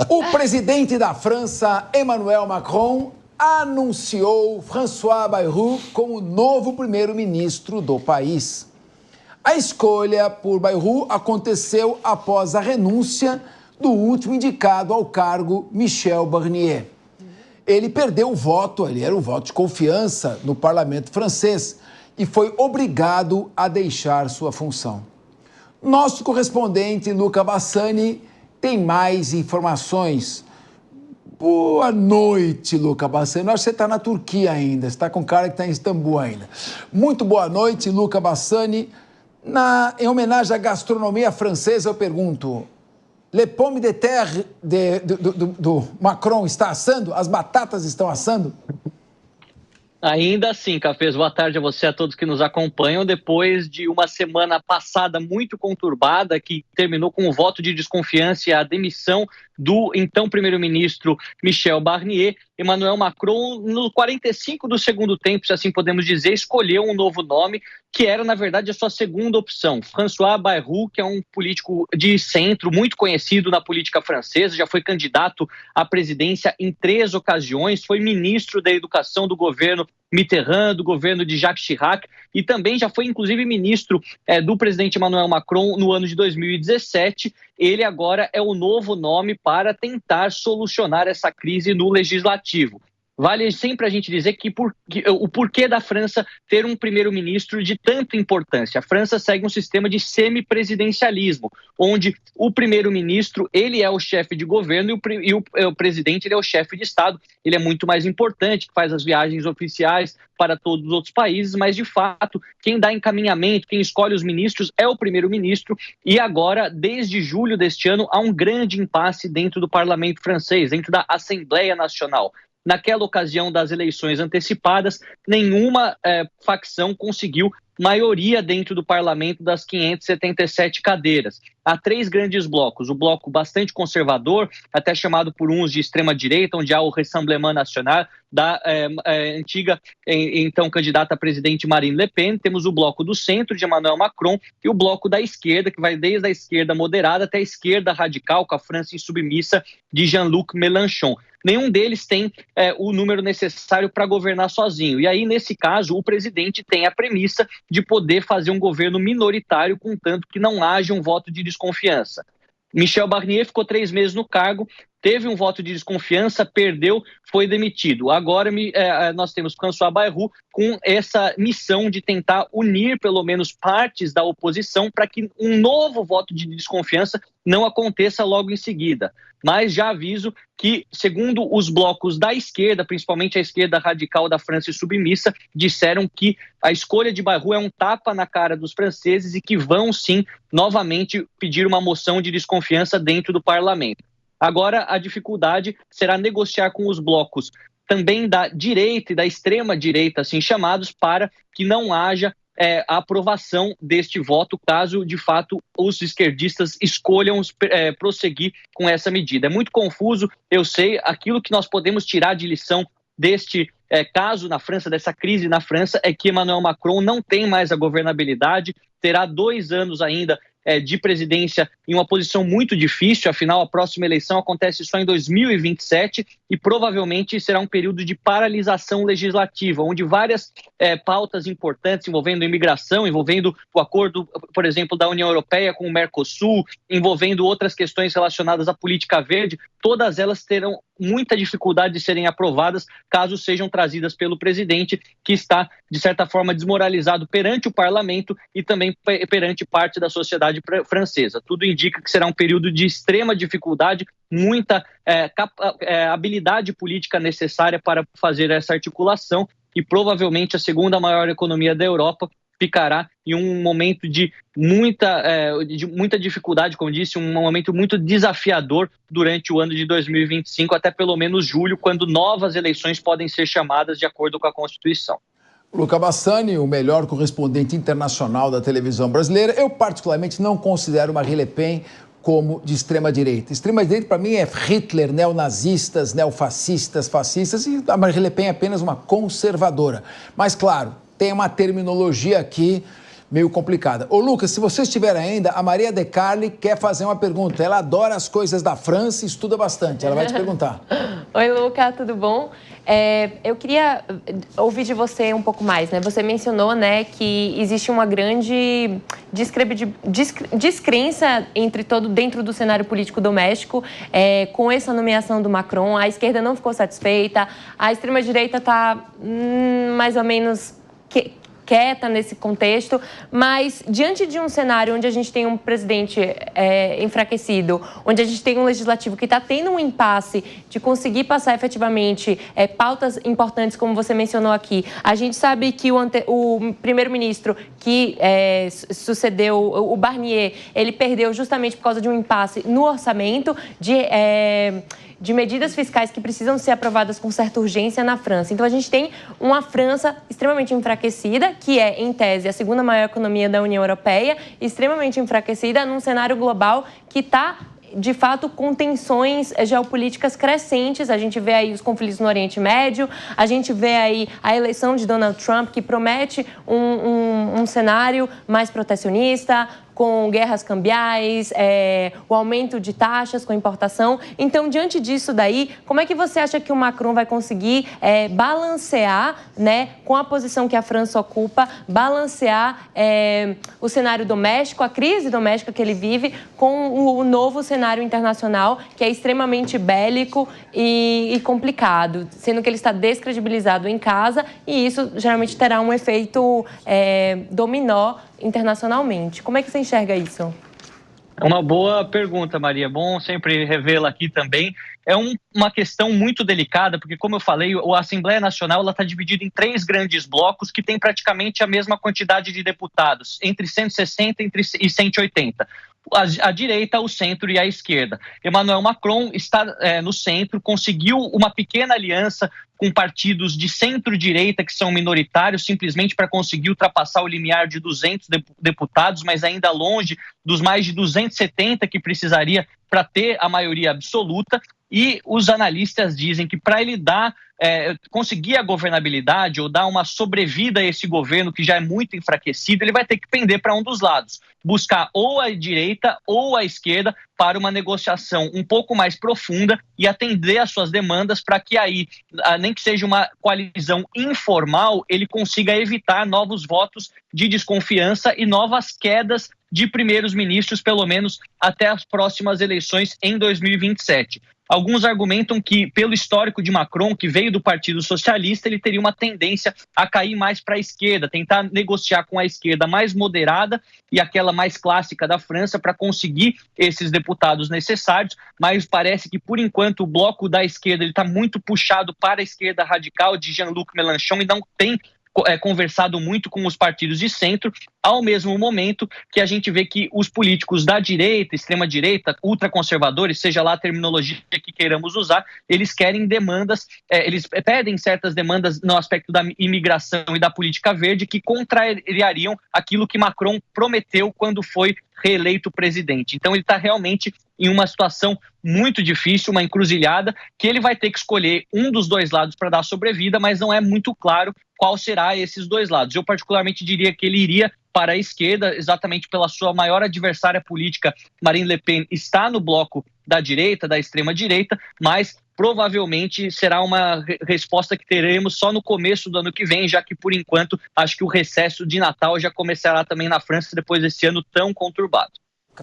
O presidente da França, Emmanuel Macron, anunciou François Bayrou como novo primeiro-ministro do país. A escolha por Bayrou aconteceu após a renúncia do último indicado ao cargo, Michel Barnier. Ele perdeu o voto, ele era o voto de confiança no parlamento francês e foi obrigado a deixar sua função. Nosso correspondente, Luca Bassani, tem mais informações. Boa noite, Luca Bassani. Eu acho que você está na Turquia ainda, você está com cara que está em Istambul ainda. Muito boa noite, Luca Bassani. Em homenagem à gastronomia francesa, eu pergunto, Le pomme de terre do Macron está assando? As batatas estão assando? Ainda assim, Cafés, boa tarde a você, a todos que nos acompanham. Depois de uma semana passada muito conturbada, que terminou com o voto de desconfiança e a demissão do então primeiro-ministro Michel Barnier, Emmanuel Macron, no 45 do segundo tempo, se assim podemos dizer, escolheu um novo nome, que era, na verdade, a sua segunda opção. François Bayrou, que é um político de centro, muito conhecido na política francesa, já foi candidato à presidência em 3 ocasiões, foi ministro da Educação do governo Mitterrand, do governo de Jacques Chirac, e também já foi, inclusive, ministro do presidente Emmanuel Macron no ano de 2017. Ele agora é o novo nome para tentar solucionar essa crise no legislativo. Vale sempre a gente dizer o porquê da França ter um primeiro-ministro de tanta importância. A França segue um sistema de semipresidencialismo, onde o primeiro-ministro ele é o chefe de governo e o presidente ele é o chefe de Estado. Ele é muito mais importante, faz as viagens oficiais para todos os outros países, mas, de fato, quem dá encaminhamento, quem escolhe os ministros é o primeiro-ministro. E agora, desde julho deste ano, há um grande impasse dentro do parlamento francês, dentro da Assembleia Nacional. Naquela ocasião das eleições antecipadas, nenhuma facção conseguiu maioria dentro do parlamento das 577 cadeiras. Há 3 grandes blocos. O bloco bastante conservador, até chamado por uns de extrema-direita, onde há o Rassemblement National, da antiga, então, candidata a presidente Marine Le Pen. Temos o bloco do centro, de Emmanuel Macron, e o bloco da esquerda, que vai desde a esquerda moderada até a esquerda radical, com a França insubmissa, de Jean-Luc Mélenchon. Nenhum deles tem o número necessário para governar sozinho. E aí, nesse caso, o presidente tem a premissa de poder fazer um governo minoritário, contanto que não haja um voto de desconfiança. Michel Barnier ficou 3 meses no cargo, teve um voto de desconfiança, perdeu, foi demitido. Agora nós temos François Bayrou com essa missão de tentar unir pelo menos partes da oposição para que um novo voto de desconfiança não aconteça logo em seguida. Mas já aviso que, segundo os blocos da esquerda, principalmente a esquerda radical da França submissa, disseram que a escolha de Bayrou é um tapa na cara dos franceses e que vão, sim, novamente pedir uma moção de desconfiança dentro do parlamento. Agora, a dificuldade será negociar com os blocos também da direita e da extrema-direita, assim chamados, para que não haja a aprovação deste voto, caso, de fato, os esquerdistas escolham prosseguir com essa medida. É muito confuso, eu sei. Aquilo que nós podemos tirar de lição deste caso na França, dessa crise na França, é que Emmanuel Macron não tem mais a governabilidade, terá 2 anos ainda de presidência em uma posição muito difícil. Afinal, a próxima eleição acontece só em 2027 e provavelmente será um período de paralisação legislativa, onde várias pautas importantes envolvendo imigração, envolvendo o acordo, por exemplo, da União Europeia com o Mercosul, envolvendo outras questões relacionadas à política verde, todas elas terão muita dificuldade de serem aprovadas caso sejam trazidas pelo presidente, que está, de certa forma, desmoralizado perante o parlamento e também perante parte da sociedade francesa. Tudo indica que será um período de extrema dificuldade, muita habilidade política necessária para fazer essa articulação, e provavelmente a segunda maior economia da Europa ficará em um momento de muita dificuldade, como disse, um momento muito desafiador durante o ano de 2025, até pelo menos julho, quando novas eleições podem ser chamadas de acordo com a Constituição. Luca Bassani, o melhor correspondente internacional da televisão brasileira. Eu, particularmente, não considero Marine Le Pen como de extrema-direita. Extrema-direita, para mim, é Hitler, neonazistas, neofascistas, fascistas, e a Marine Le Pen é apenas uma conservadora. Mas, claro, tem uma terminologia aqui meio complicada. Ô Lucas, se você estiver ainda, a Maria De Carli quer fazer uma pergunta. Ela adora as coisas da França e estuda bastante. Ela vai te perguntar. Oi, Lucas, tudo bom? Eu queria ouvir de você um pouco mais, né? Você mencionou, né, que existe uma grande descrença dentro do cenário político doméstico com essa nomeação do Macron. A esquerda não ficou satisfeita, a extrema-direita está mais ou menos quieta nesse contexto, mas diante de um cenário onde a gente tem um presidente enfraquecido, onde a gente tem um legislativo que está tendo um impasse de conseguir passar efetivamente pautas importantes, como você mencionou aqui, a gente sabe que o primeiro-ministro que sucedeu o Barnier, ele perdeu justamente por causa de um impasse no orçamento de medidas fiscais que precisam ser aprovadas com certa urgência na França. Então, a gente tem uma França extremamente enfraquecida, que é, em tese, a segunda maior economia da União Europeia, extremamente enfraquecida num cenário global que está, de fato, com tensões geopolíticas crescentes. A gente vê aí os conflitos no Oriente Médio, a gente vê aí a eleição de Donald Trump, que promete um cenário mais protecionista, com guerras cambiais, o aumento de taxas com importação. Então, diante disso daí, como é que você acha que o Macron vai conseguir balancear, né, com a posição que a França ocupa, balancear o cenário doméstico, a crise doméstica que ele vive, com o novo cenário internacional, que é extremamente bélico e complicado, sendo que ele está descredibilizado em casa, e isso geralmente terá um efeito dominó internacionalmente. Como é que você enxerga isso? É uma boa pergunta, Maria. Bom sempre revê-la aqui também. É uma questão muito delicada, porque, como eu falei, a Assembleia Nacional está dividida em 3 grandes blocos que têm praticamente a mesma quantidade de deputados, entre 160 e 180. A direita, o centro e a esquerda. Emmanuel Macron está no centro, conseguiu uma pequena aliança com partidos de centro-direita que são minoritários, simplesmente para conseguir ultrapassar o limiar de 200 deputados, mas ainda longe dos mais de 270 que precisaria para ter a maioria absoluta. E os analistas dizem que para ele conseguir a governabilidade ou dar uma sobrevida a esse governo que já é muito enfraquecido, ele vai ter que pender para um dos lados, buscar ou a direita ou a esquerda para uma negociação um pouco mais profunda e atender às suas demandas para que aí, nem que seja uma coalizão informal, ele consiga evitar novos votos de desconfiança e novas quedas de primeiros ministros, pelo menos até as próximas eleições em 2027. Alguns argumentam que, pelo histórico de Macron, que veio do Partido Socialista, ele teria uma tendência a cair mais para a esquerda, tentar negociar com a esquerda mais moderada e aquela mais clássica da França para conseguir esses deputados necessários, mas parece que, por enquanto, o bloco da esquerda está muito puxado para a esquerda radical de Jean-Luc Mélenchon e não tem conversado muito com os partidos de centro, ao mesmo momento que a gente vê que os políticos da direita, extrema-direita, ultraconservadores, seja lá a terminologia que queiramos usar, eles querem demandas, eles pedem certas demandas no aspecto da imigração e da política verde que contrariariam aquilo que Macron prometeu quando foi reeleito presidente. Então ele está realmente em uma situação muito difícil, uma encruzilhada, que ele vai ter que escolher um dos dois lados para dar sobrevida, mas não é muito claro qual será esses dois lados. Eu particularmente diria que ele iria para a esquerda, exatamente pela sua maior adversária política, Marine Le Pen, está no bloco da direita, da extrema-direita, mas provavelmente será uma resposta que teremos só no começo do ano que vem, já que, por enquanto, acho que o recesso de Natal já começará também na França depois desse ano tão conturbado.